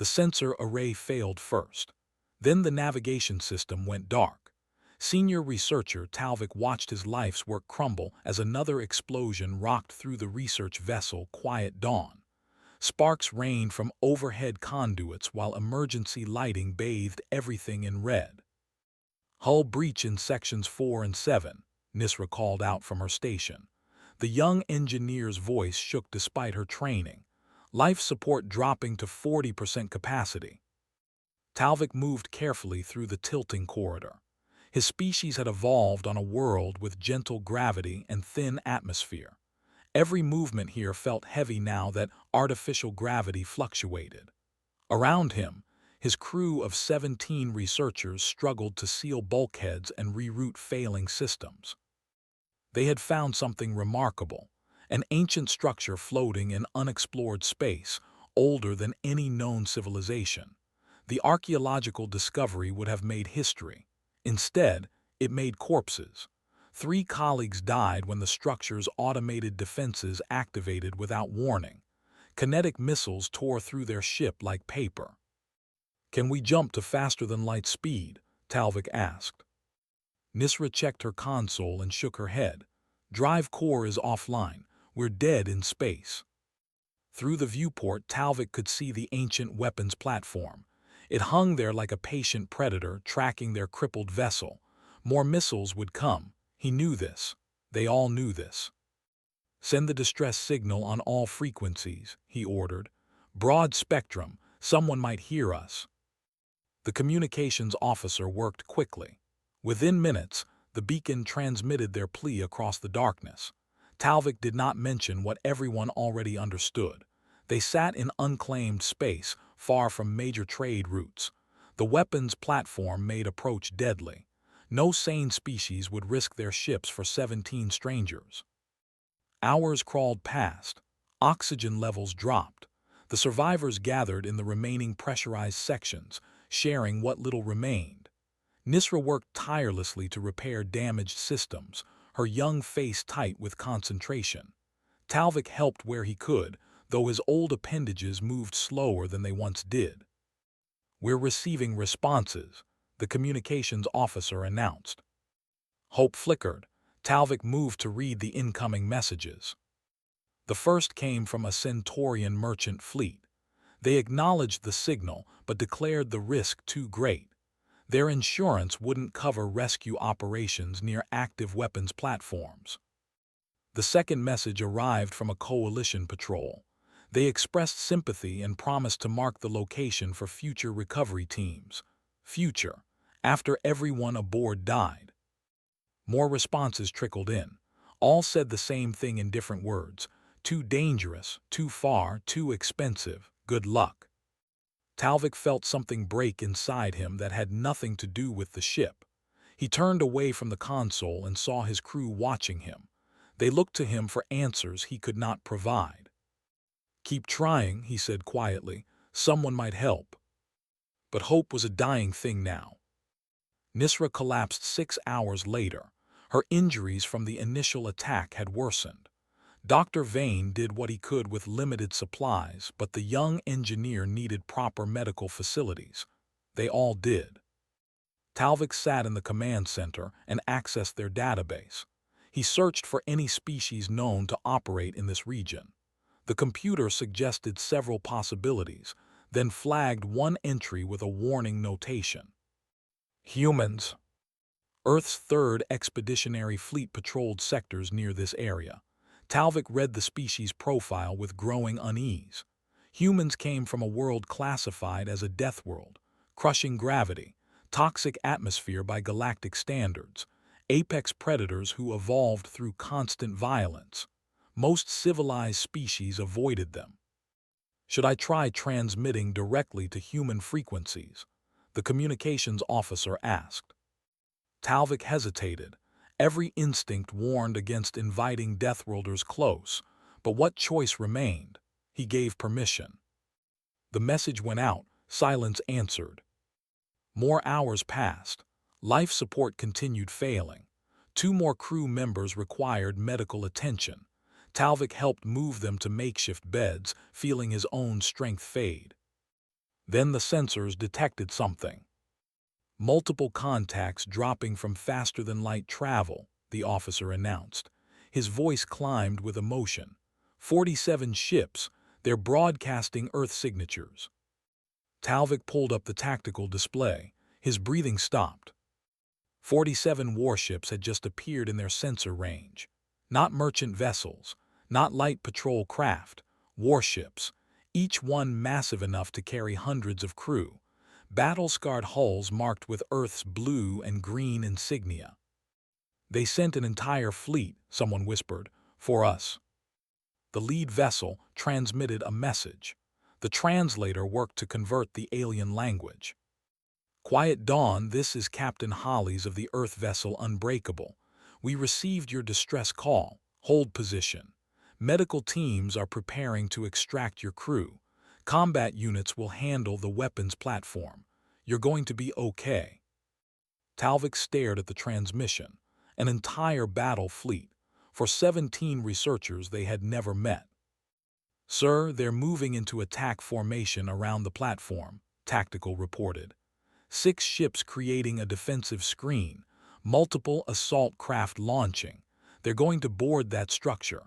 The sensor array failed first. Then the navigation system went dark. Senior researcher Talvik watched his life's work crumble as another explosion rocked through the research vessel Quiet Dawn. Sparks rained from overhead conduits while emergency lighting bathed everything in red. "Hull breach in sections 4 and 7, Nisra called out from her station. The young engineer's voice shook despite her training. Life support dropping to 40% capacity. Talvik moved carefully through the tilting corridor. His species had evolved on a world with gentle gravity and thin atmosphere. Every movement here felt heavy now that artificial gravity fluctuated. Around him, his crew of 17 researchers struggled to seal bulkheads and reroute failing systems. They had found something remarkable, an ancient structure floating in unexplored space, older than any known civilization. The archaeological discovery would have made history. Instead, it made corpses. 3 colleagues died when the structure's automated defenses activated without warning. Kinetic missiles tore through their ship like paper. "Can we jump to faster-than-light speed?" Talvik asked. Nisra checked her console and shook her head. "Drive core is offline. We're dead in space." Through the viewport, Talvik could see the ancient weapons platform. It hung there like a patient predator tracking their crippled vessel. More missiles would come. He knew this. They all knew this. "Send the distress signal on all frequencies," he ordered. "Broad spectrum. Someone might hear us." The communications officer worked quickly. Within minutes, the beacon transmitted their plea across the darkness. Talvik did not mention what everyone already understood. They sat in unclaimed space, far from major trade routes. The weapons platform made approach deadly. No sane species would risk their ships for 17 strangers. Hours crawled past. Oxygen levels dropped. The survivors gathered in the remaining pressurized sections, sharing what little remained. Nisra worked tirelessly to repair damaged systems, her young face tight with concentration. Talvik helped where he could, though his old appendages moved slower than they once did. "We're receiving responses," the communications officer announced. Hope flickered. Talvik moved to read the incoming messages. The first came from a Centaurian merchant fleet. They acknowledged the signal, but declared the risk too great. Their insurance wouldn't cover rescue operations near active weapons platforms. The second message arrived from a coalition patrol. They expressed sympathy and promised to mark the location for future recovery teams. Future, after everyone aboard died. More responses trickled in. All said the same thing in different words. "Too dangerous, too far, too expensive, good luck." Talvik felt something break inside him that had nothing to do with the ship. He turned away from the console and saw his crew watching him. They looked to him for answers he could not provide. "Keep trying," he said quietly. "Someone might help." But hope was a dying thing now. Nisra collapsed 6 hours later. Her injuries from the initial attack had worsened. Dr. Vane did what he could with limited supplies, but the young engineer needed proper medical facilities. They all did. Talvik sat in the command center and accessed their database. He searched for any species known to operate in this region. The computer suggested several possibilities, then flagged one entry with a warning notation. "Humans." Earth's 3rd Expeditionary Fleet patrolled sectors near this area. Talvik read the species profile with growing unease. Humans came from a world classified as a death world, crushing gravity, toxic atmosphere by galactic standards, apex predators who evolved through constant violence. Most civilized species avoided them. "Should I try transmitting directly to human frequencies?" the communications officer asked. Talvik hesitated. Every instinct warned against inviting Deathworlders close, but what choice remained? He gave permission. The message went out, silence answered. More hours passed. Life support continued failing. 2 more crew members required medical attention. Talvik helped move them to makeshift beds, feeling his own strength fade. Then the sensors detected something. Multiple contacts dropping from faster-than-light travel, the officer announced. His voice climbed with emotion. 47 ships, they're broadcasting Earth signatures. Talvik pulled up the tactical display. His breathing stopped. 47 warships had just appeared in their sensor range. Not merchant vessels, not light patrol craft, warships, each one massive enough to carry hundreds of crew. Battle-scarred hulls marked with Earth's blue and green insignia. They sent an entire fleet, someone whispered, for us. The lead vessel transmitted a message. The translator worked to convert the alien language. Quiet Dawn, this is Captain Hollies of the Earth vessel Unbreakable. We received your distress call. Hold position. Medical teams are preparing to extract your crew. Combat units will handle the weapons platform. You're going to be okay. Talvik stared at the transmission. An entire battle fleet. For 17 researchers they had never met. Sir, they're moving into attack formation around the platform, Tactical reported. 6 ships creating a defensive screen, multiple assault craft launching. They're going to board that structure.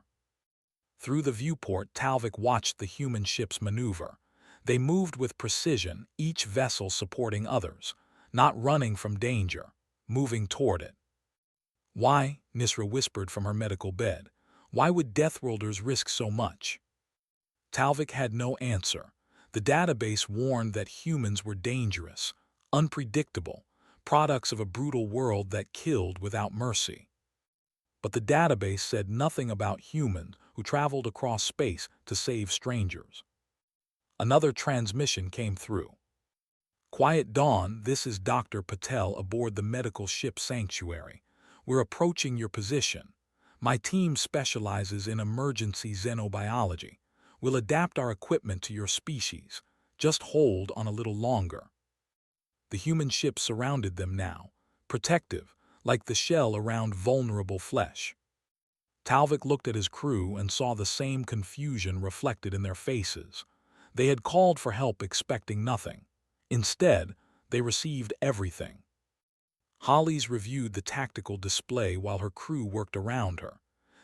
Through the viewport, Talvik watched the human ships maneuver. They moved with precision, each vessel supporting others, not running from danger, moving toward it. Why, Nisra whispered from her medical bed, why would Deathworlders risk so much? Talvik had no answer. The database warned that humans were dangerous, unpredictable, products of a brutal world that killed without mercy. But the database said nothing about humans who traveled across space to save strangers. Another transmission came through. Quiet Dawn, this is Dr. Patel aboard the medical ship Sanctuary. We're approaching your position. My team specializes in emergency xenobiology. We'll adapt our equipment to your species. Just hold on a little longer. The human ship surrounded them now, protective, like the shell around vulnerable flesh. Talvik looked at his crew and saw the same confusion reflected in their faces. They had called for help expecting nothing. Instead, they received everything. Hollies reviewed the tactical display while her crew worked around her.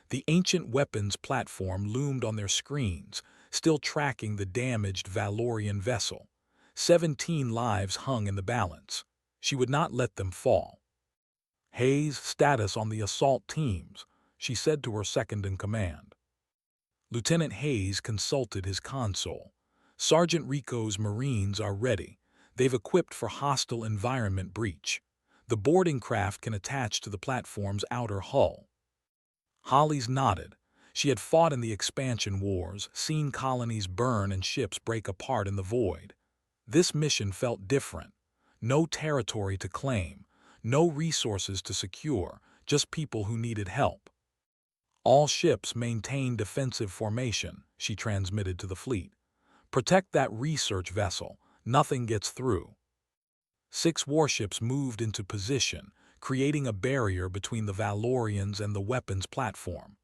The ancient weapons platform loomed on their screens, still tracking the damaged Valorian vessel. 17 lives hung in the balance. She would not let them fall. Hayes, status on the assault teams, she said to her second-in-command. Lieutenant Hayes consulted his console. Sergeant Rico's Marines are ready. They've equipped for hostile environment breach. The boarding craft can attach to the platform's outer hull. Hollies nodded. She had fought in the expansion wars, seen colonies burn and ships break apart in the void. This mission felt different. No territory to claim, no resources to secure, just people who needed help. All ships maintain defensive formation, she transmitted to the fleet. Protect that research vessel, nothing gets through. 6 warships moved into position, creating a barrier between the Valorians and the weapons platform.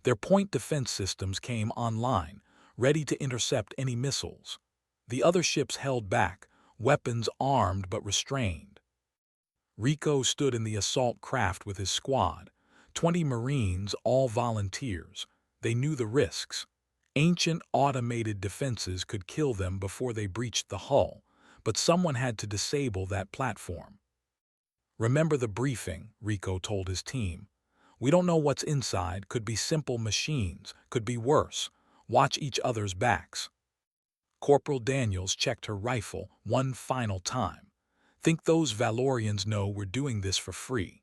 Their point defense systems came online, ready to intercept any missiles. The other ships held back, weapons armed but restrained. Rico stood in the assault craft with his squad, 20 Marines, all volunteers. They knew the risks. Ancient automated defenses could kill them before they breached the hull, but someone had to disable that platform. Remember the briefing, Rico told his team. We don't know what's inside, could be simple machines, could be worse. Watch each other's backs. Corporal Daniels checked her rifle one final time. Think those Valorians know we're doing this for free?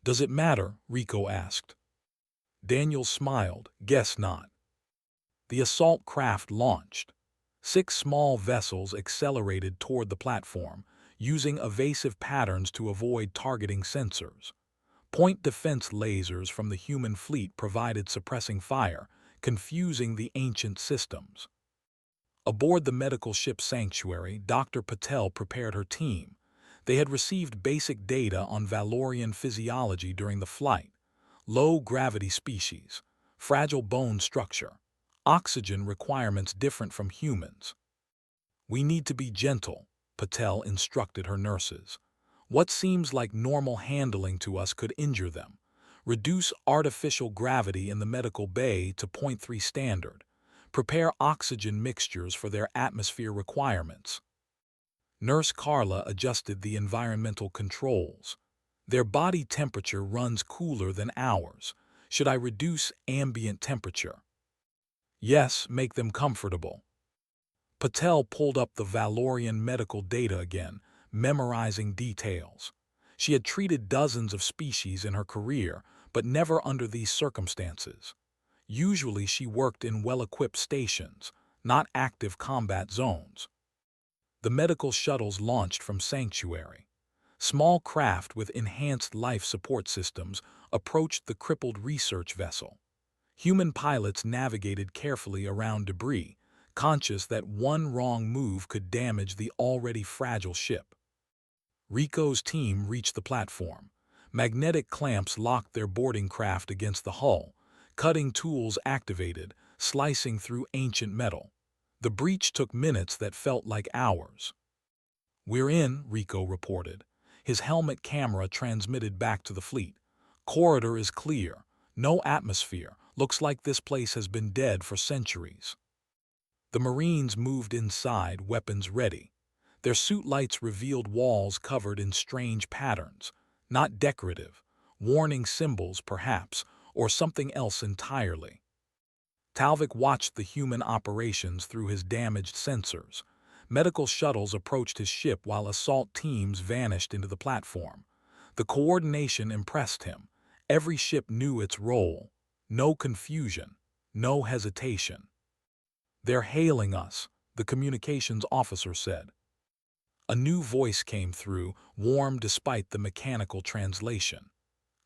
Does it matter? Rico asked. Daniels smiled. Guess not. The assault craft launched. 6 small vessels accelerated toward the platform, using evasive patterns to avoid targeting sensors. Point defense lasers from the human fleet provided suppressing fire, confusing the ancient systems. Aboard the medical ship Sanctuary, Dr. Patel prepared her team. They had received basic data on Valorian physiology during the flight. Low-gravity species, fragile bone structure, oxygen requirements different from humans. We need to be gentle, Patel instructed her nurses. What seems like normal handling to us could injure them. Reduce artificial gravity in the medical bay to zero point 0.3 standard. Prepare oxygen mixtures for their atmosphere requirements. Nurse Carla adjusted the environmental controls. Their body temperature runs cooler than ours. Should I reduce ambient temperature? Yes, make them comfortable. Patel pulled up the Valorian medical data again, memorizing details. She had treated dozens of species in her career, but never under these circumstances. Usually she worked in well-equipped stations, not active combat zones. The medical shuttles launched from Sanctuary. Small craft with enhanced life support systems approached the crippled research vessel. Human pilots navigated carefully around debris, conscious that one wrong move could damage the already fragile ship. Rico's team reached the platform. Magnetic clamps locked their boarding craft against the hull. Cutting tools activated, slicing through ancient metal. The breach took minutes that felt like hours. "We're in," Rico reported. His helmet camera transmitted back to the fleet. "Corridor is clear. No atmosphere. Looks like this place has been dead for centuries." The Marines moved inside, weapons ready. Their suit lights revealed walls covered in strange patterns, not decorative, warning symbols perhaps, or something else entirely. Talvik watched the human operations through his damaged sensors. Medical shuttles approached his ship while assault teams vanished into the platform. The coordination impressed him. Every ship knew its role. No confusion, no hesitation. "They're hailing us," the communications officer said. A new voice came through, warm despite the mechanical translation.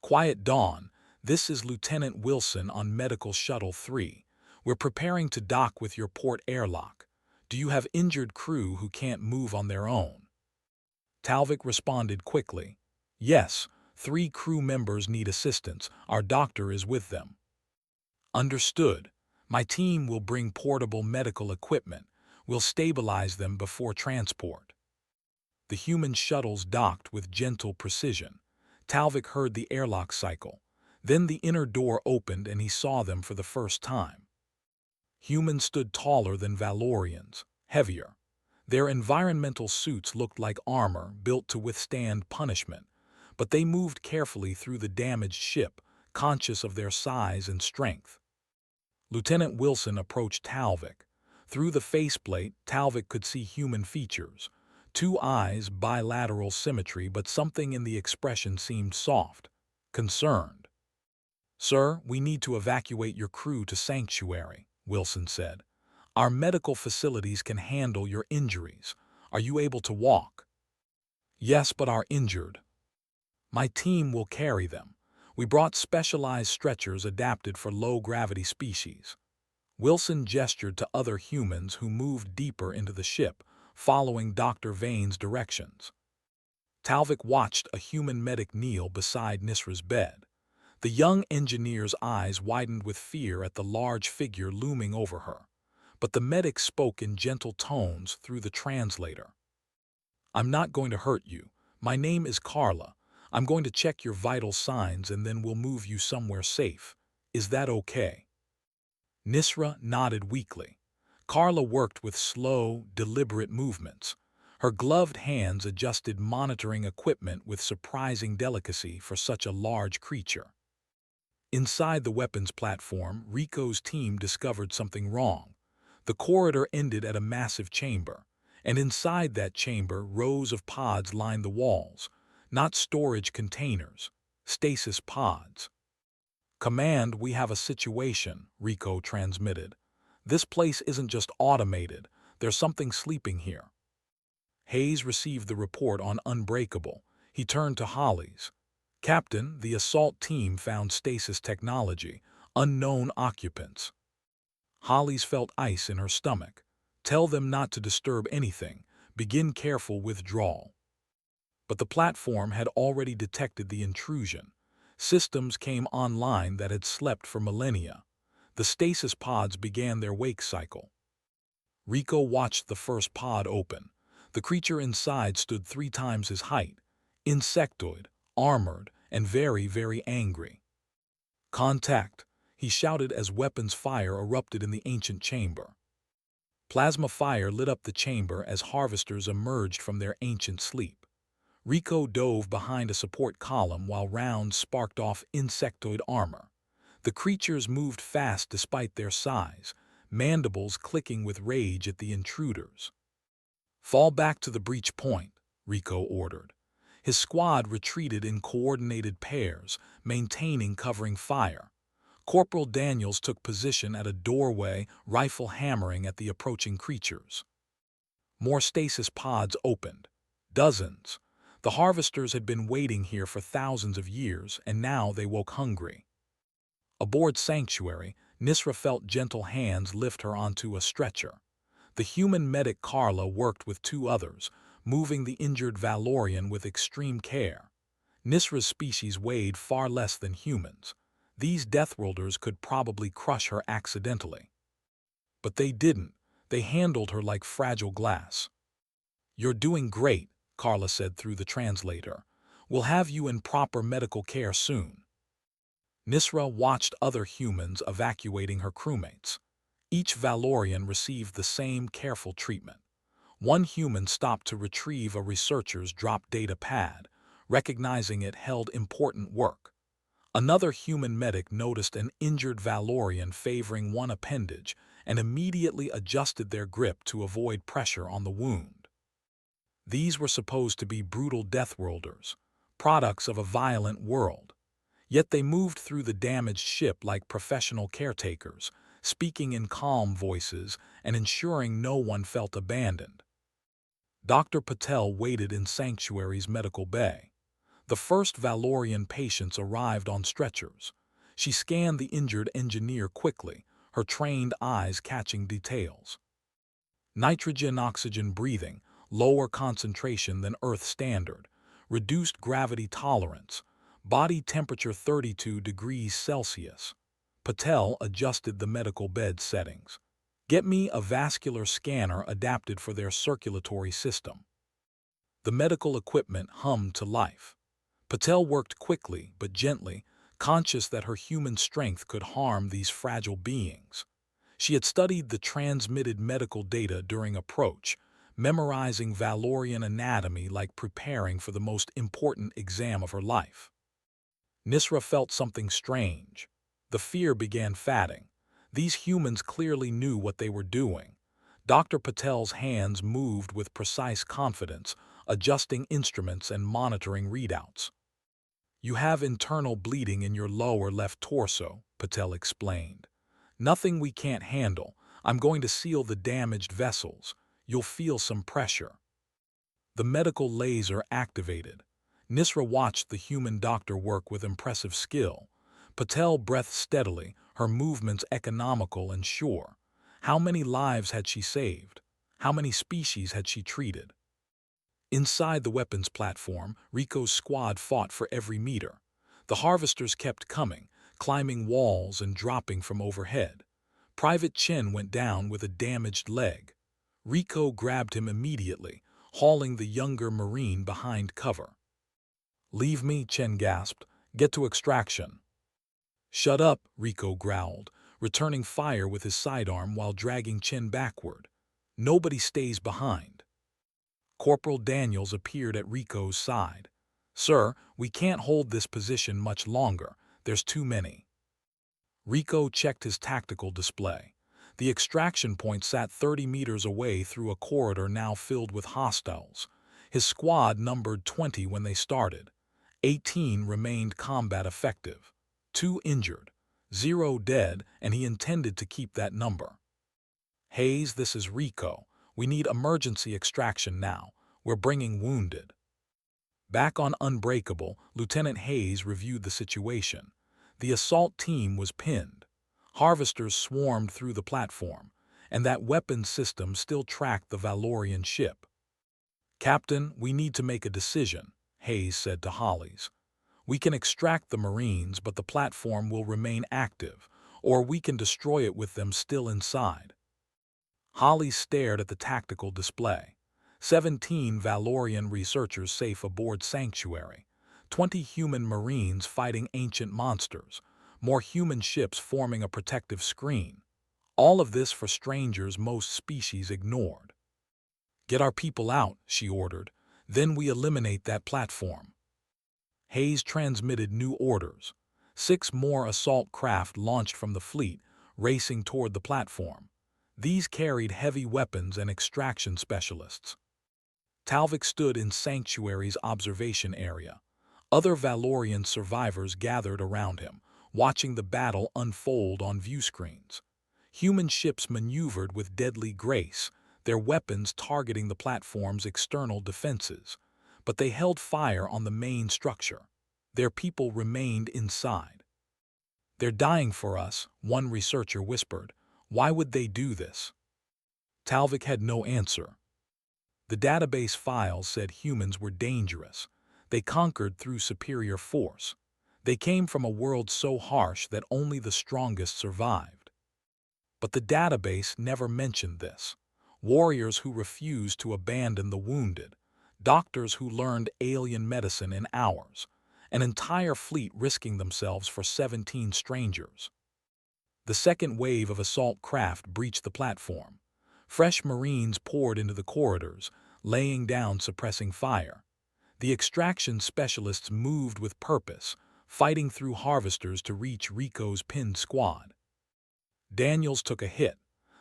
"Quiet Dawn, this is Lieutenant Wilson on Medical Shuttle 3. We're preparing to dock with your port airlock. Do you have injured crew who can't move on their own?" Talvik responded quickly. "Yes, 3 crew members need assistance. Our doctor is with them." "Understood. My team will bring portable medical equipment. We'll stabilize them before transport." The human shuttles docked with gentle precision. Talvik heard the airlock cycle. Then the inner door opened and he saw them for the first time. Humans stood taller than Valorians, heavier. Their environmental suits looked like armor built to withstand punishment, but they moved carefully through the damaged ship, conscious of their size and strength. Lieutenant Wilson approached Talvik. Through the faceplate, Talvik could see human features. 2 eyes, bilateral symmetry, but something in the expression seemed soft, concerned. "Sir, we need to evacuate your crew to Sanctuary," Wilson said. "Our medical facilities can handle your injuries. Are you able to walk?" "Yes, but are injured." "My team will carry them. We brought specialized stretchers adapted for low-gravity species." Wilson gestured to other humans who moved deeper into the ship, following Dr. Vane's directions. Talvik watched a human medic kneel beside Nisra's bed. The young engineer's eyes widened with fear at the large figure looming over her. But the medic spoke in gentle tones through the translator. "I'm not going to hurt you. My name is Carla. I'm going to check your vital signs and then we'll move you somewhere safe. Is that okay?" Nisra nodded weakly. Carla worked with slow, deliberate movements. Her gloved hands adjusted monitoring equipment with surprising delicacy for such a large creature. Inside the weapons platform, Rico's team discovered something wrong. The corridor ended at a massive chamber, and inside that chamber, rows of pods lined the walls. Not storage containers, stasis pods. "Command, we have a situation," Rico transmitted. "This place isn't just automated. There's something sleeping here." Hayes received the report on Unbreakable. He turned to Hollies. "Captain, the assault team found stasis technology. Unknown occupants." Hollies felt ice in her stomach. "Tell them not to disturb anything. Begin careful withdrawal." But the platform had already detected the intrusion. Systems came online that had slept for millennia. The stasis pods began their wake cycle. Rico watched the first pod open. The creature inside stood 3 times his height, insectoid, armored, and very, very angry. "Contact!" he shouted as weapons fire erupted in the ancient chamber. Plasma fire lit up the chamber as harvesters emerged from their ancient sleep. Rico dove behind a support column while rounds sparked off insectoid armor. The creatures moved fast despite their size, mandibles clicking with rage at the intruders. "Fall back to the breach point," Rico ordered. His squad retreated in coordinated pairs, maintaining covering fire. Corporal Daniels took position at a doorway, rifle hammering at the approaching creatures. More stasis pods opened. Dozens. The harvesters had been waiting here for thousands of years, and now they woke hungry. Aboard Sanctuary, Nisra felt gentle hands lift her onto a stretcher. The human medic Carla worked with 2 others, moving the injured Valorian with extreme care. Nisra's species weighed far less than humans. These Deathworlders could probably crush her accidentally. But they didn't. They handled her like fragile glass. "You're doing great," Carla said through the translator. "We'll have you in proper medical care soon." Nisra watched other humans evacuating her crewmates. Each Valorian received the same careful treatment. One human stopped to retrieve a researcher's drop data pad, recognizing it held important work. Another human medic noticed an injured Valorian favoring one appendage and immediately adjusted their grip to avoid pressure on the wound. These were supposed to be brutal Deathworlders, products of a violent world. Yet they moved through the damaged ship like professional caretakers, speaking in calm voices and ensuring no one felt abandoned. Dr. Patel waited in Sanctuary's medical bay. The first Valorian patients arrived on stretchers. She scanned the injured engineer quickly, her trained eyes catching details. Nitrogen-oxygen breathing, lower concentration than Earth standard, reduced gravity tolerance, body temperature 32 degrees Celsius. Patel adjusted the medical bed settings. "Get me a vascular scanner adapted for their circulatory system." The medical equipment hummed to life. Patel worked quickly but gently, conscious that her human strength could harm these fragile beings. She had studied the transmitted medical data during approach, memorizing Valorian anatomy like preparing for the most important exam of her life. Nisra felt something strange. The fear began fading. These humans clearly knew what they were doing. Dr. Patel's hands moved with precise confidence, adjusting instruments and monitoring readouts. "You have internal bleeding in your lower left torso," Patel explained. "Nothing we can't handle. I'm going to seal the damaged vessels. You'll feel some pressure." The medical laser activated. Nisra watched the human doctor work with impressive skill. Patel breathed steadily, her movements economical and sure. How many lives had she saved? How many species had she treated? Inside the weapons platform, Rico's squad fought for every meter. The harvesters kept coming, climbing walls and dropping from overhead. Private Chen went down with a damaged leg. Rico grabbed him immediately, hauling the younger Marine behind cover. "Leave me," Chen gasped. "Get to extraction." "Shut up," Rico growled, returning fire with his sidearm while dragging Chen backward. "Nobody stays behind." Corporal Daniels appeared at Rico's side. "Sir, we can't hold this position much longer. There's too many." Rico checked his tactical display. The extraction point sat 30 meters away through a corridor now filled with hostiles. His squad numbered 20 when they started. 18 remained combat effective. 2 injured. 0 dead, and he intended to keep that number. "Hayes, this is Rico. We need emergency extraction now. We're bringing wounded." Back on Unbreakable, Lieutenant Hayes reviewed the situation. The assault team was pinned. Harvesters swarmed through the platform, and that weapons system still tracked the Valorian ship. "Captain, we need to make a decision," Hayes said to Hollies. "We can extract the Marines, but the platform will remain active, or we can destroy it with them still inside." Holly stared at the tactical display. 17 Valorian researchers safe aboard Sanctuary. 20 human marines fighting ancient monsters. More human ships forming a protective screen. All of this for strangers most species ignored. "Get our people out," she ordered. "Then we eliminate that platform." Hayes transmitted new orders. 6 more assault craft launched from the fleet, racing toward the platform. These carried heavy weapons and extraction specialists. Talvik stood in Sanctuary's observation area. Other Valorian survivors gathered around him, watching the battle unfold on viewscreens. Human ships maneuvered with deadly grace, their weapons targeting the platform's external defenses. But they held fire on the main structure. Their people remained inside. "They're dying for us," one researcher whispered. "Why would they do this?" Talvik had no answer. The database files said humans were dangerous. They conquered through superior force. They came from a world so harsh that only the strongest survived. But the database never mentioned this. Warriors who refused to abandon the wounded. Doctors who learned alien medicine in hours. An entire fleet risking themselves for 17 strangers. The second wave of assault craft breached the platform. Fresh Marines poured into the corridors, laying down suppressing fire. The extraction specialists moved with purpose, fighting through harvesters to reach Rico's pinned squad. Daniels took a hit.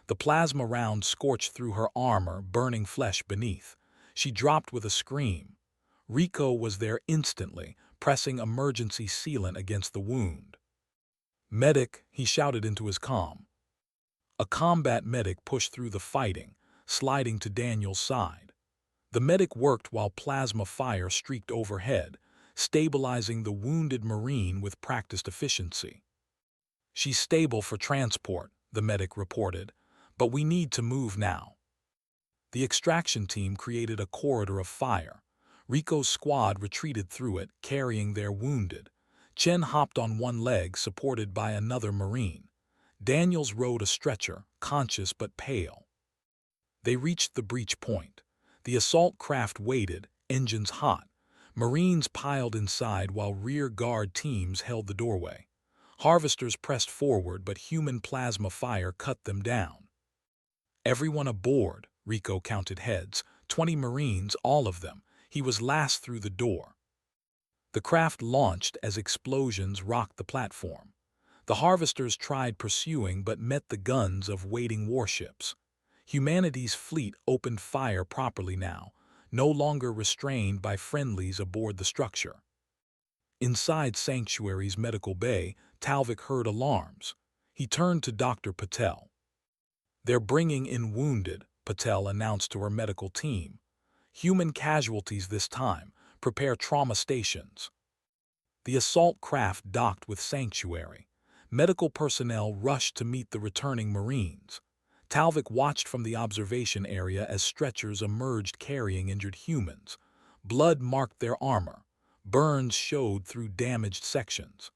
The plasma round scorched through her armor, burning flesh beneath. She dropped with a scream. Rico was there instantly, pressing emergency sealant against the wound. "Medic," he shouted into his comm. A combat medic pushed through the fighting, sliding to Daniel's side. The medic worked while plasma fire streaked overhead, stabilizing the wounded Marine with practiced efficiency. "She's stable for transport," the medic reported, "but we need to move now." The extraction team created a corridor of fire. Rico's squad retreated through it, carrying their wounded. Chen hopped on one leg, supported by another Marine. Daniels rode a stretcher, conscious but pale. They reached the breach point. The assault craft waited, engines hot. Marines piled inside while rear guard teams held the doorway. Harvesters pressed forward, but human plasma fire cut them down. "Everyone aboard," Rico counted heads. 20 Marines, all of them. He was last through the door. The craft launched as explosions rocked the platform. The harvesters tried pursuing but met the guns of waiting warships. Humanity's fleet opened fire properly now, no longer restrained by friendlies aboard the structure. Inside Sanctuary's medical bay, Talvik heard alarms. He turned to Dr. Patel. "They're bringing in wounded," Patel announced to her medical team. "Human casualties this time. Prepare trauma stations." The assault craft docked with Sanctuary. Medical personnel rushed to meet the returning Marines. Talvik watched from the observation area as stretchers emerged carrying injured humans. Blood marked their armor. Burns showed through damaged sections.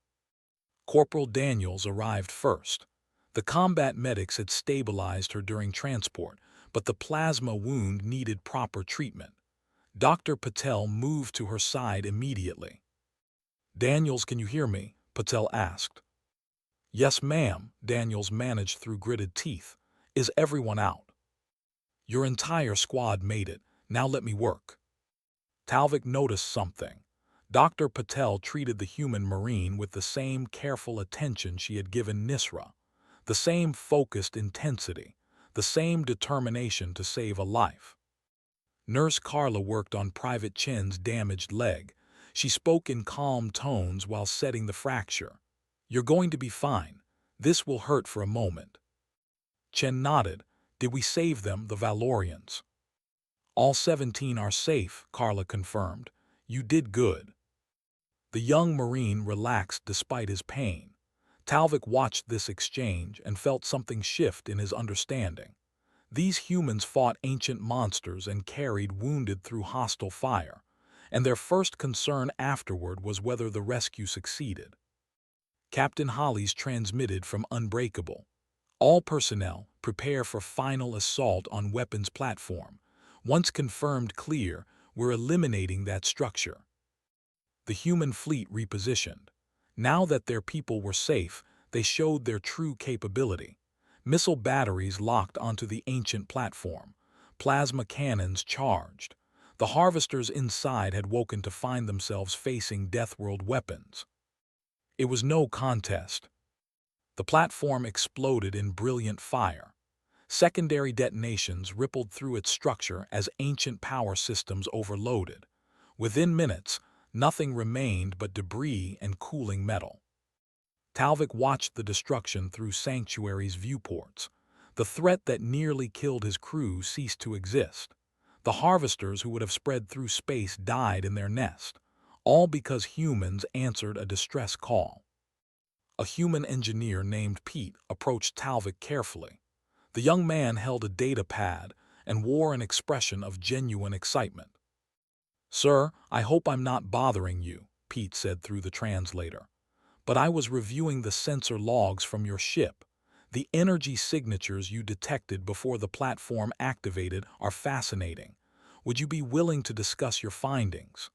Corporal Daniels arrived first. The combat medics had stabilized her during transport, but the plasma wound needed proper treatment. Dr. Patel moved to her side immediately. "Daniels, can you hear me?" Patel asked. "Yes, ma'am," Daniels managed through gritted teeth. "Is everyone out?" "Your entire squad made it. Now let me work." Talvik noticed something. Dr. Patel treated the human Marine with the same careful attention she had given Nisra, the same focused intensity, the same determination to save a life. Nurse Carla worked on Private Chen's damaged leg. She spoke in calm tones while setting the fracture. "You're going to be fine. This will hurt for a moment." Chen nodded. "Did we save them, the Valorians?" "All 17 are safe," Carla confirmed. "You did good." The young Marine relaxed despite his pain. Talvik watched this exchange and felt something shift in his understanding. These humans fought ancient monsters and carried wounded through hostile fire, and their first concern afterward was whether the rescue succeeded. Captain Holly's transmitted from Unbreakable. All personnel prepare for final assault on weapons platform. Once confirmed clear, we're eliminating that structure. The human fleet repositioned. Now that their people were safe, they showed their true capability. Missile batteries locked onto the ancient platform. Plasma cannons charged. The harvesters inside had woken to find themselves facing Deathworld weapons. It was no contest. The platform exploded in brilliant fire. Secondary detonations rippled through its structure as ancient power systems overloaded. Within minutes, nothing remained but debris and cooling metal. Talvik watched the destruction through Sanctuary's viewports. The threat that nearly killed his crew ceased to exist. The harvesters who would have spread through space died in their nest, all because humans answered a distress call. A human engineer named Pete approached Talvik carefully. The young man held a data pad and wore an expression of genuine excitement. "Sir, I hope I'm not bothering you," Pete said through the translator. "But I was reviewing the sensor logs from your ship. The energy signatures you detected before the platform activated are fascinating. Would you be willing to discuss your findings?"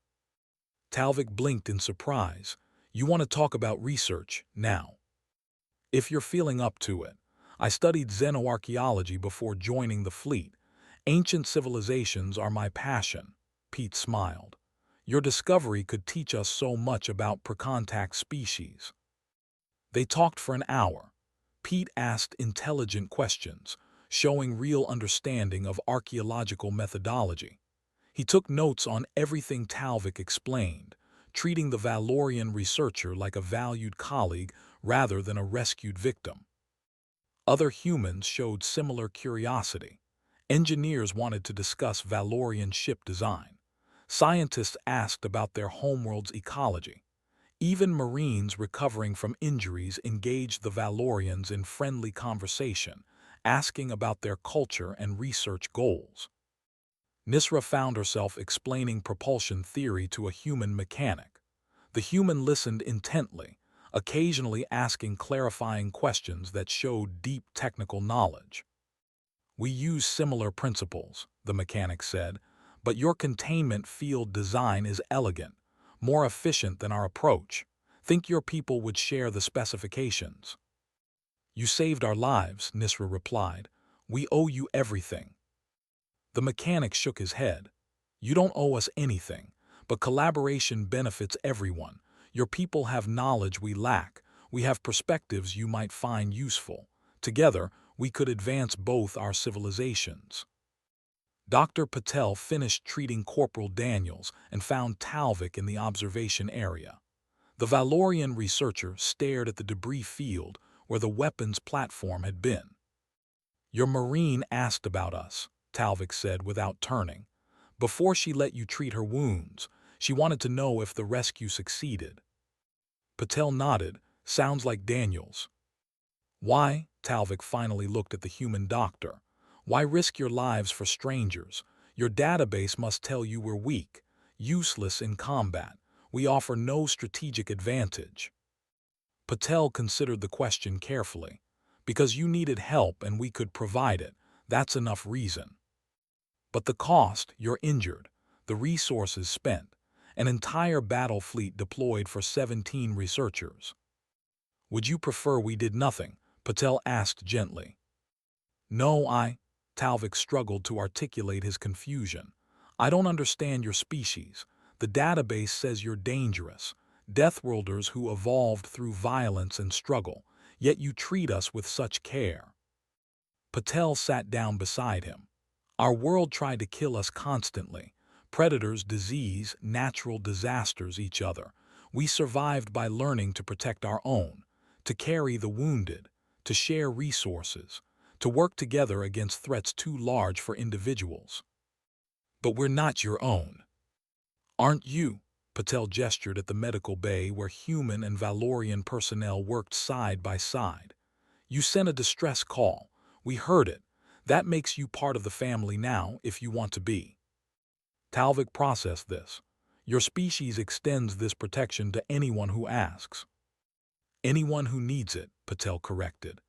Talvik blinked in surprise. "You want to talk about research now?" "If you're feeling up to it. I studied xenoarchaeology before joining the fleet. Ancient civilizations are my passion." Pete smiled. "Your discovery could teach us so much about pre-contact species." They talked for an hour. Pete asked intelligent questions, showing real understanding of archaeological methodology. He took notes on everything Talvik explained, treating the Valorian researcher like a valued colleague rather than a rescued victim. Other humans showed similar curiosity. Engineers wanted to discuss Valorian ship design. Scientists asked about their homeworld's ecology. Even Marines recovering from injuries engaged the Valorians in friendly conversation, asking about their culture and research goals. Nisra found herself explaining propulsion theory to a human mechanic. The human listened intently, occasionally asking clarifying questions that showed deep technical knowledge. "We use similar principles," the mechanic said, "but your containment field design is elegant, more efficient than our approach. Think your people would share the specifications?" "You saved our lives," Nisra replied. "We owe you everything." The mechanic shook his head. "You don't owe us anything, but collaboration benefits everyone. Your people have knowledge we lack. We have perspectives you might find useful. Together, we could advance both our civilizations." Dr. Patel finished treating Corporal Daniels and found Talvik in the observation area. The Valorian researcher stared at the debris field where the weapons platform had been. "Your Marine asked about us," Talvik said without turning. "Before she let you treat her wounds, she wanted to know if the rescue succeeded." Patel nodded. "Sounds like Daniels." "Why?" Talvik finally looked at the human doctor. "Why risk your lives for strangers? Your database must tell you we're weak, useless in combat. We offer no strategic advantage." Patel considered the question carefully. "Because you needed help and we could provide it, that's enough reason." "But the cost, you're injured, the resources spent, an entire battle fleet deployed for 17 researchers." "Would you prefer we did nothing?" Patel asked gently. "No, Talvik struggled to articulate his confusion. "I don't understand your species. The database says you're dangerous, Deathworlders who evolved through violence and struggle, yet you treat us with such care." Patel sat down beside him. "Our world tried to kill us constantly. Predators, disease, natural disasters, each other. We survived by learning to protect our own, to carry the wounded, to share resources, to work together against threats too large for individuals. But we're not your own. Aren't you?" Patel gestured at the medical bay where human and Valorian personnel worked side by side. "You sent a distress call. We heard it. That makes you part of the family now, if you want to be." Talvik processed this. "Your species extends this protection to anyone who asks." "Anyone who needs it," Patel corrected.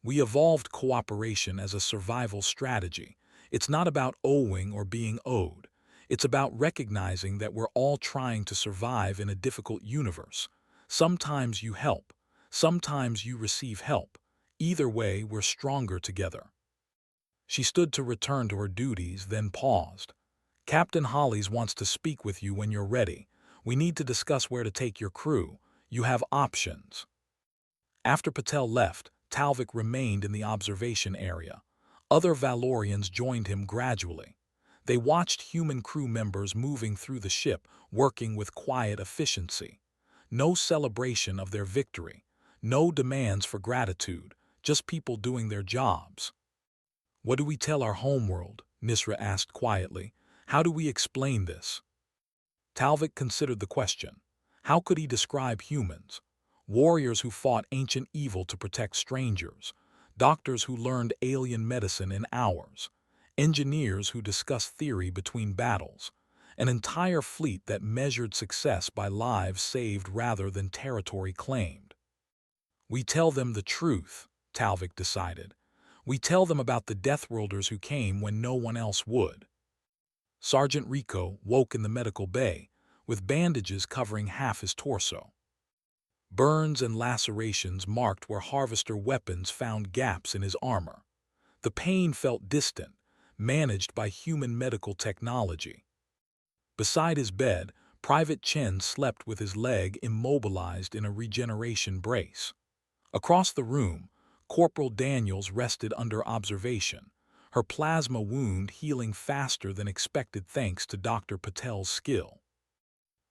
We evolved cooperation as a survival strategy. It's not about owing or being owed. It's about recognizing that we're all trying to survive in a difficult universe. Sometimes you help. Sometimes you receive help. Either way, we're stronger together. She stood to return to her duties, then paused. Captain Hollis wants to speak with you when you're ready. We need to discuss where to take your crew. You have options. After Patel left, Talvik remained in the observation area. Other Valorians joined him gradually. They watched human crew members moving through the ship, working with quiet efficiency. No celebration of their victory. No demands for gratitude. Just people doing their jobs. "What do we tell our homeworld?" Nisra asked quietly. "How do we explain this?" Talvik considered the question. How could he describe humans? Warriors who fought ancient evil to protect strangers. Doctors who learned alien medicine in hours. Engineers who discussed theory between battles. An entire fleet that measured success by lives saved rather than territory claimed. "We tell them the truth," Talvik decided. "We tell them about the Deathworlders who came when no one else would." Sergeant Rico woke in the medical bay, with bandages covering half his torso. Burns and lacerations marked where Harvester weapons found gaps in his armor. The pain felt distant, managed by human medical technology. Beside his bed, Private Chen slept with his leg immobilized in a regeneration brace. Across the room, Corporal Daniels rested under observation, her plasma wound healing faster than expected thanks to Dr. Patel's skill.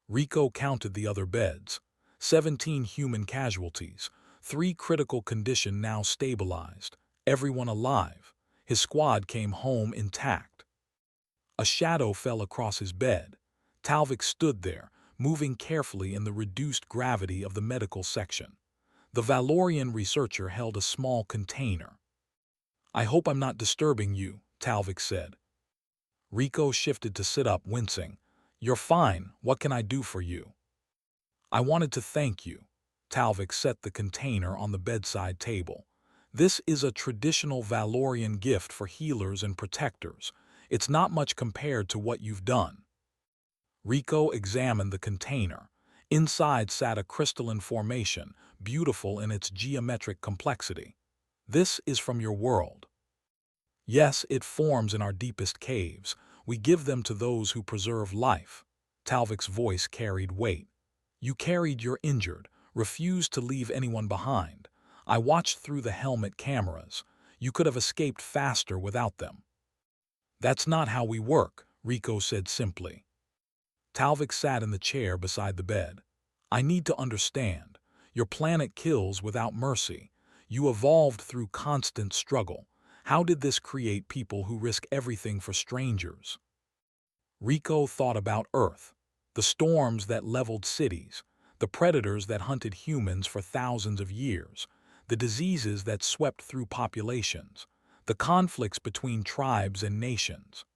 Rico counted the other beds. 17 human casualties, 3 critical condition now stabilized, everyone alive. His squad came home intact. A shadow fell across his bed. Talvik stood there, moving carefully in the reduced gravity of the medical section. The Valorian researcher held a small container. "I hope I'm not disturbing you," Talvik said. Rico shifted to sit up, wincing. "You're fine. What can I do for you?" "I wanted to thank you." Talvik set the container on the bedside table. "This is a traditional Valorian gift for healers and protectors. It's not much compared to what you've done." Rico examined the container. Inside sat a crystalline formation, beautiful in its geometric complexity. "This is from your world." "Yes, it forms in our deepest caves. We give them to those who preserve life." Talvik's voice carried weight. "You carried your injured, refused to leave anyone behind. I watched through the helmet cameras. You could have escaped faster without them." "That's not how we work," Rico said simply. Talvik sat in the chair beside the bed. "I need to understand. Your planet kills without mercy. You evolved through constant struggle. How did this create people who risk everything for strangers?" Rico thought about Earth. The storms that leveled cities, the predators that hunted humans for thousands of years, the diseases that swept through populations, the conflicts between tribes and nations.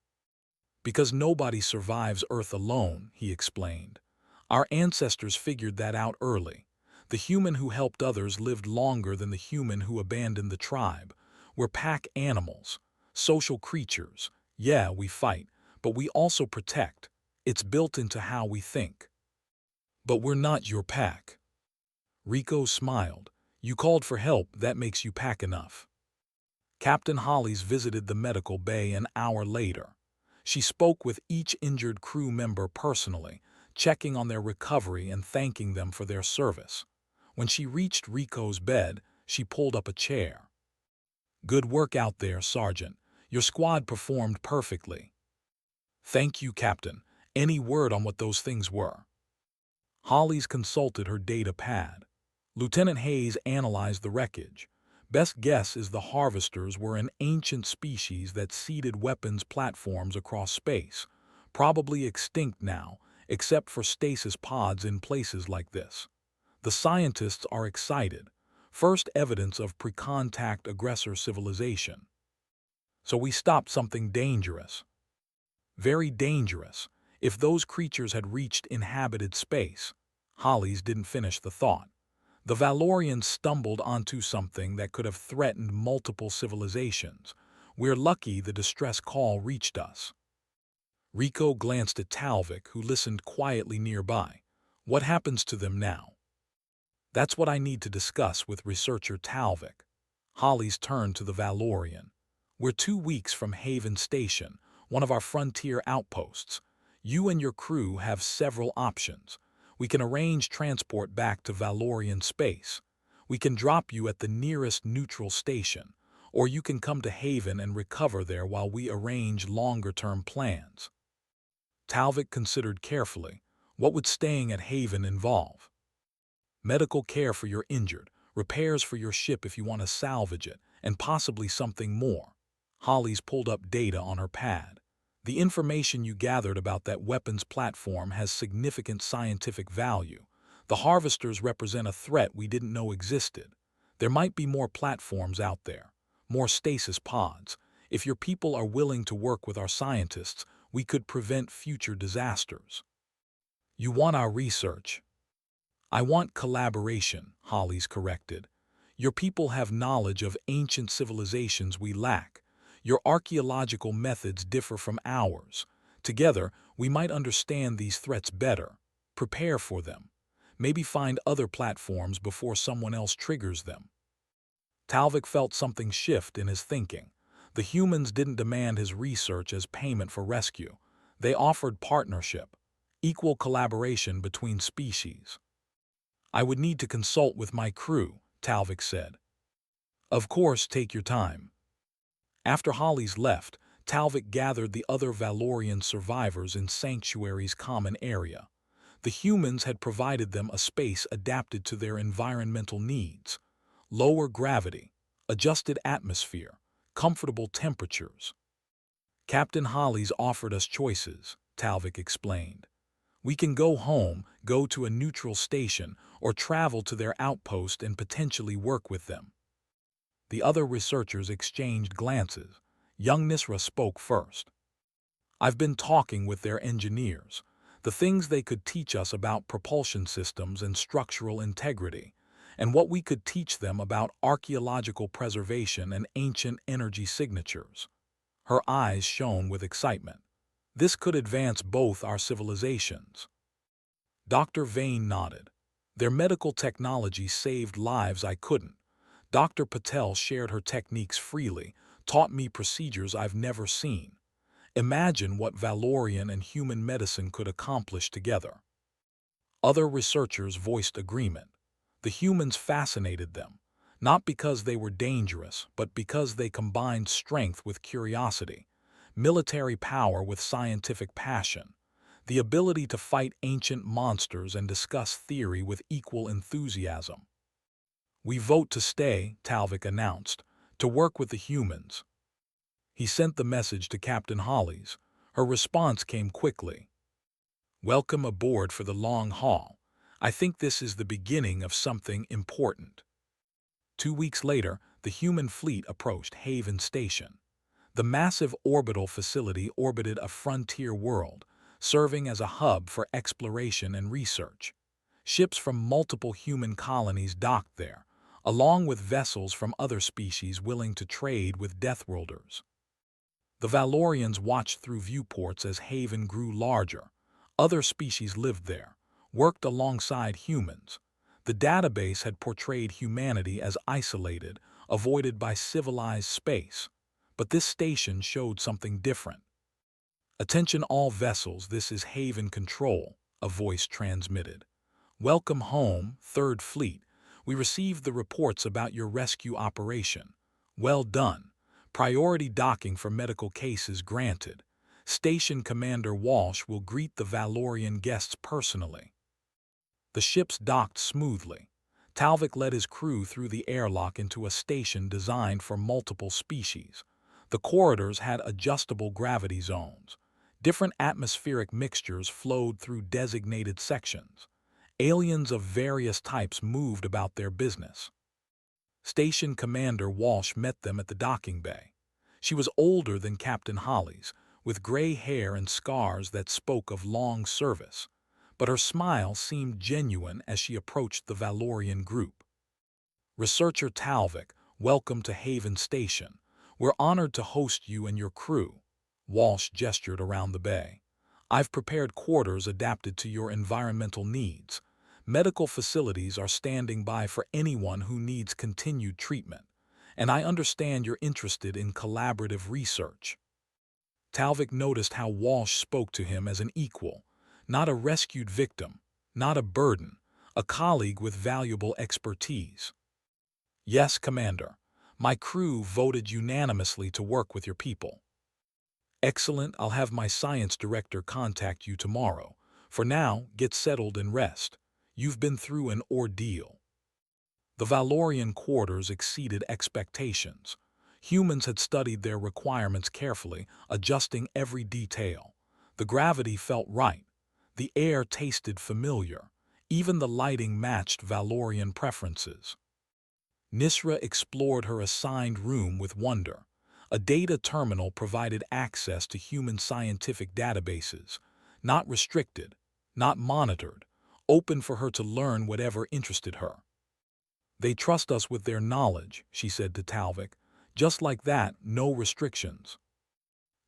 "Because nobody survives Earth alone," he explained. "Our ancestors figured that out early. The human who helped others lived longer than the human who abandoned the tribe. We're pack animals, social creatures. Yeah, we fight, but we also protect. It's built into how we think." "But we're not your pack." Rico smiled. "You called for help, that makes you pack enough." Captain Hollis visited the medical bay an hour later. She spoke with each injured crew member personally, checking on their recovery and thanking them for their service. When she reached Rico's bed, she pulled up a chair. "Good work out there, Sergeant. Your squad performed perfectly." "Thank you, Captain. Any word on what those things were?" Hollis consulted her data pad. Lieutenant Hayes analyzed the wreckage. "Best guess is the Harvesters were an ancient species that seeded weapons platforms across space, probably extinct now, except for stasis pods in places like this. The scientists are excited. First evidence of pre-contact aggressor civilization. So we stopped something dangerous. Very dangerous. If those creatures had reached inhabited space." Hollis didn't finish the thought. The Valorians stumbled onto something that could have threatened multiple civilizations. We're lucky the distress call reached us. Rico glanced at Talvik, who listened quietly nearby. What happens to them now? That's what I need to discuss with researcher Talvik. Hollis turned to the Valorian. We're 2 weeks from Haven Station, one of our frontier outposts. You and your crew have several options. We can arrange transport back to Valorian space. We can drop you at the nearest neutral station, or you can come to Haven and recover there while we arrange longer-term plans. Talvik considered carefully. What would staying at Haven involve? Medical care for your injured, repairs for your ship if you want to salvage it, and possibly something more. Hollis pulled up data on her pad. The information you gathered about that weapons platform has significant scientific value. The harvesters represent a threat we didn't know existed. There might be more platforms out there, more stasis pods. If your people are willing to work with our scientists, we could prevent future disasters. You want our research? I want collaboration, Hollis corrected. Your people have knowledge of ancient civilizations we lack. Your archaeological methods differ from ours. Together, we might understand these threats better, prepare for them, maybe find other platforms before someone else triggers them. Talvik felt something shift in his thinking. The humans didn't demand his research as payment for rescue. They offered partnership, equal collaboration between species. I would need to consult with my crew, Talvik said. Of course, take your time. After Hollis left, Talvik gathered the other Valorian survivors in Sanctuary's common area. The humans had provided them a space adapted to their environmental needs. Lower gravity, adjusted atmosphere, comfortable temperatures. Captain Hollis offered us choices, Talvik explained. We can go home, go to a neutral station, or travel to their outpost and potentially work with them. The other researchers exchanged glances. Young Nisra spoke first. I've been talking with their engineers. The things they could teach us about propulsion systems and structural integrity, and what we could teach them about archaeological preservation and ancient energy signatures. Her eyes shone with excitement. This could advance both our civilizations. Dr. Vane nodded. Their medical technology saved lives I couldn't. Dr. Patel shared her techniques freely, taught me procedures I've never seen. Imagine what Valorian and human medicine could accomplish together. Other researchers voiced agreement. The humans fascinated them, not because they were dangerous, but because they combined strength with curiosity, military power with scientific passion, the ability to fight ancient monsters and discuss theory with equal enthusiasm. We vote to stay, Talvik announced, to work with the humans. He sent the message to Captain Hollis. Her response came quickly. Welcome aboard for the long haul. I think this is the beginning of something important. 2 weeks later, the human fleet approached Haven Station. The massive orbital facility orbited a frontier world, serving as a hub for exploration and research. Ships from multiple human colonies docked there, along with vessels from other species willing to trade with Deathworlders. The Valorians watched through viewports as Haven grew larger. Other species lived there, worked alongside humans. The database had portrayed humanity as isolated, avoided by civilized space. But this station showed something different. Attention all vessels, this is Haven Control, a voice transmitted. Welcome home, Third Fleet. We received the reports about your rescue operation. Well done. Priority docking for medical cases granted. Station Commander Walsh will greet the Valorian guests personally. The ships docked smoothly. Talvik led his crew through the airlock into a station designed for multiple species. The corridors had adjustable gravity zones. Different atmospheric mixtures flowed through designated sections. Aliens of various types moved about their business. Station Commander Walsh met them at the docking bay. She was older than Captain Hollis, with gray hair and scars that spoke of long service. but her smile seemed genuine as she approached the Valorian group. "Researcher Talvik, welcome to Haven Station. We're honored to host you and your crew." Walsh gestured around the bay. "I've prepared quarters adapted to your environmental needs. Medical facilities are standing by for anyone who needs continued treatment, and I understand you're interested in collaborative research." Talvik noticed how Walsh spoke to him as an equal, not a rescued victim, not a burden, a colleague with valuable expertise. "Yes, Commander. My crew voted unanimously to work with your people." "Excellent. I'll have my science director contact you tomorrow. For now, get settled and rest. You've been through an ordeal." The Valorian quarters exceeded expectations. Humans had studied their requirements carefully, adjusting every detail. The gravity felt right. The air tasted familiar. Even the lighting matched Valorian preferences. Nisra explored her assigned room with wonder. A data terminal provided access to human scientific databases, not restricted, not monitored, open for her to learn whatever interested her. "They trust us with their knowledge," she said to Talvik. "Just like that, no restrictions."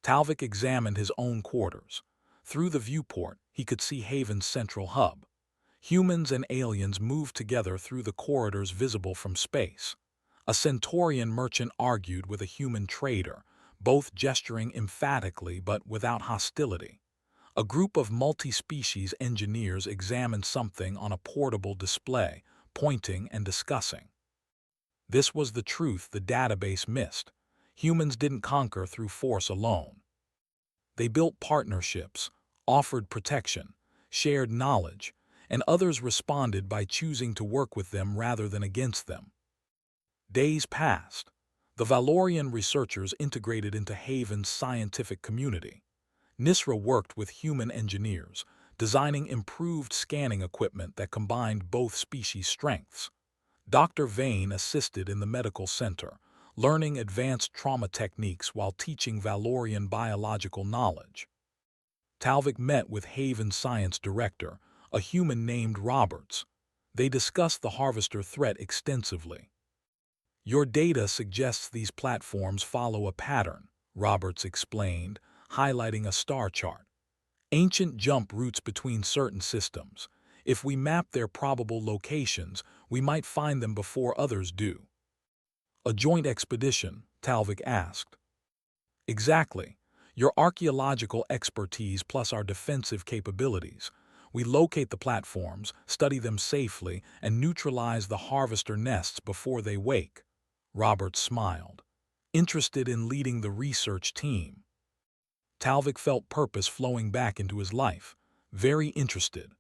Talvik examined his own quarters. Through the viewport, he could see Haven's central hub. Humans and aliens moved together through the corridors visible from space. A Centaurian merchant argued with a human trader, both gesturing emphatically but without hostility. A group of multi-species engineers examined something on a portable display, pointing and discussing. This was the truth the database missed. Humans didn't conquer through force alone. They built partnerships, offered protection, shared knowledge, and others responded by choosing to work with them rather than against them. Days passed. The Valorian researchers integrated into Haven's scientific community. Nisra worked with human engineers, designing improved scanning equipment that combined both species' strengths. Dr. Vane assisted in the medical center, learning advanced trauma techniques while teaching Valorian biological knowledge. Talvik met with Haven's science director, a human named Roberts. They discussed the Harvester threat extensively. "Your data suggests these platforms follow a pattern," Roberts explained, highlighting a star chart. "Ancient jump routes between certain systems. If we map their probable locations, we might find them before others do." "A joint expedition?" Talvik asked. "Exactly. Your archaeological expertise plus our defensive capabilities. We locate the platforms, study them safely, and neutralize the Harvester nests before they wake." Roberts smiled. "Interested in leading the research team?" Talvik felt purpose flowing back into his life. Very interested.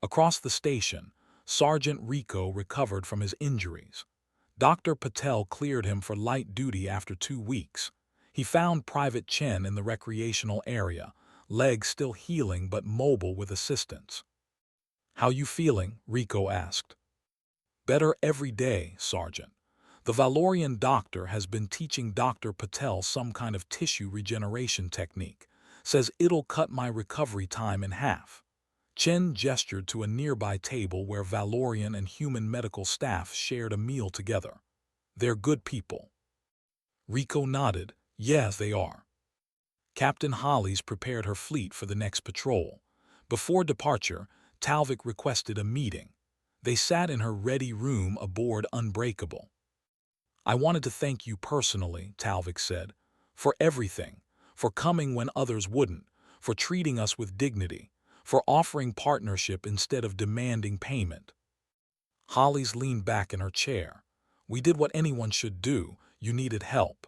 Across the station, Sergeant Rico recovered from his injuries. Dr. Patel cleared him for light duty after 2 weeks. He found Private Chen in the recreational area, legs still healing but mobile with assistance. "How you feeling?" Rico asked. "Better every day, Sergeant. The Valorian doctor has been teaching Dr. Patel some kind of tissue regeneration technique. Says it'll cut my recovery time in half." Chen gestured to a nearby table where Valorian and human medical staff shared a meal together. "They're good people." Rico nodded. "Yes, they are." Captain Hollis prepared her fleet for the next patrol. Before departure, Talvik requested a meeting. They sat in her ready room aboard Unbreakable. "I wanted to thank you personally," Talvik said, "for everything, for coming when others wouldn't, for treating us with dignity, for offering partnership instead of demanding payment." Hollis leaned back in her chair. "We did what anyone should do. You needed help."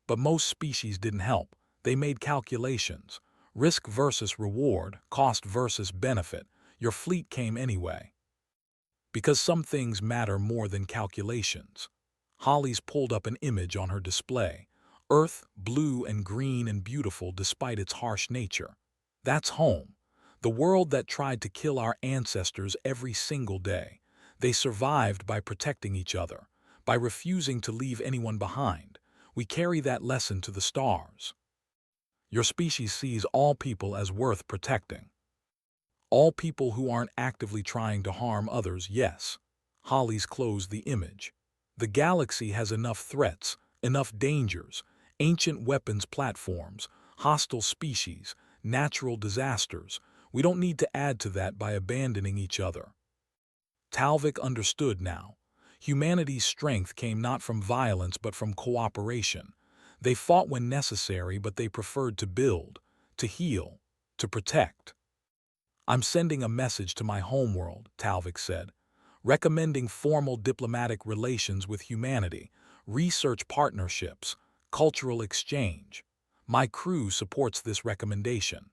"But most species didn't help. They made calculations. Risk versus reward, cost versus benefit. Your fleet came anyway." "Because some things matter more than calculations." Hollis pulled up an image on her display. Earth, blue and green and beautiful despite its harsh nature. That's home. The world that tried to kill our ancestors every single day. They survived by protecting each other, by refusing to leave anyone behind. We carry that lesson to the stars. Your species sees all people as worth protecting. All people who aren't actively trying to harm others, yes. Hollies closed the image. The galaxy has enough threats, enough dangers, ancient weapons platforms, hostile species, natural disasters. We don't need to add to that by abandoning each other. Talvik understood now. Humanity's strength came not from violence but from cooperation. They fought when necessary, but they preferred to build, to heal, to protect. I'm sending a message to my homeworld, Talvik said, recommending formal diplomatic relations with humanity, research partnerships, cultural exchange. My crew supports this recommendation.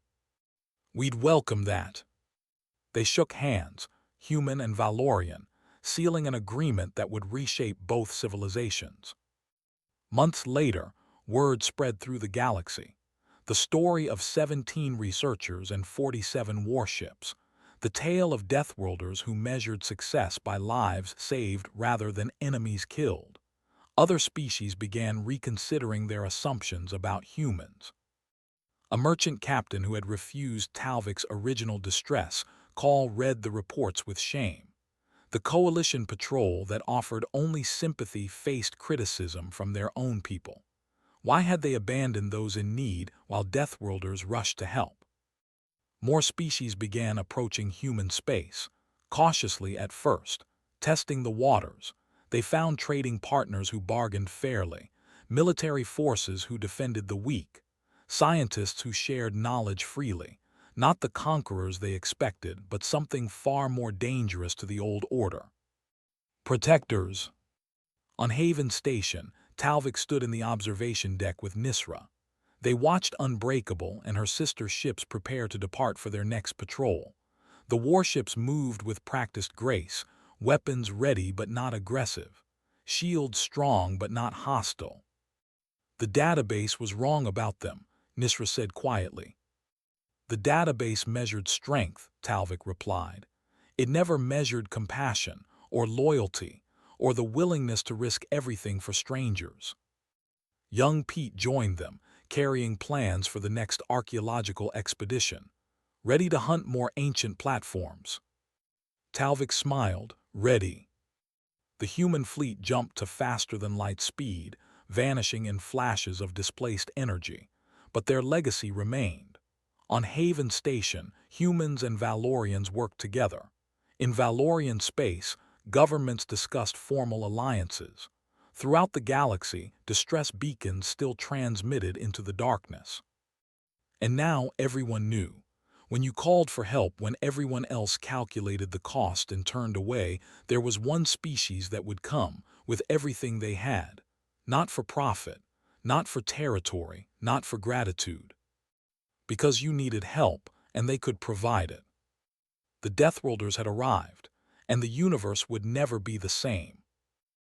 We'd welcome that. They shook hands, human and Valorian, sealing an agreement that would reshape both civilizations. Months later, word spread through the galaxy. The story of 17 researchers and 47 warships. The tale of Deathworlders who measured success by lives saved rather than enemies killed. Other species began reconsidering their assumptions about humans. A merchant captain who had refused Talvik's original distress call read the reports with shame. The coalition patrol that offered only sympathy faced criticism from their own people. Why had they abandoned those in need while Deathworlders rushed to help? More species began approaching human space, cautiously at first, testing the waters. They found trading partners who bargained fairly, military forces who defended the weak, scientists who shared knowledge freely, not the conquerors they expected, but something far more dangerous to the old order. Protectors. On Haven Station, Talvik stood in the observation deck with Nisra. They watched Unbreakable and her sister ships prepare to depart for their next patrol. The warships moved with practiced grace, weapons ready but not aggressive, shields strong but not hostile. The database was wrong about them, Nisra said quietly. The database measured strength, Talvik replied. It never measured compassion or loyalty or the willingness to risk everything for strangers. Young Pete joined them, carrying plans for the next archaeological expedition, ready to hunt more ancient platforms. Talvik smiled, ready. The human fleet jumped to faster-than-light speed, vanishing in flashes of displaced energy, but their legacy remained. On Haven Station, humans and Valorians worked together. In Valorian space, governments discussed formal alliances. Throughout the galaxy, distress beacons still transmitted into the darkness. And now everyone knew. When you called for help when everyone else calculated the cost and turned away, there was one species that would come, with everything they had. Not for profit, not for territory, not for gratitude. Because you needed help, and they could provide it. The Deathworlders had arrived, and the universe would never be the same.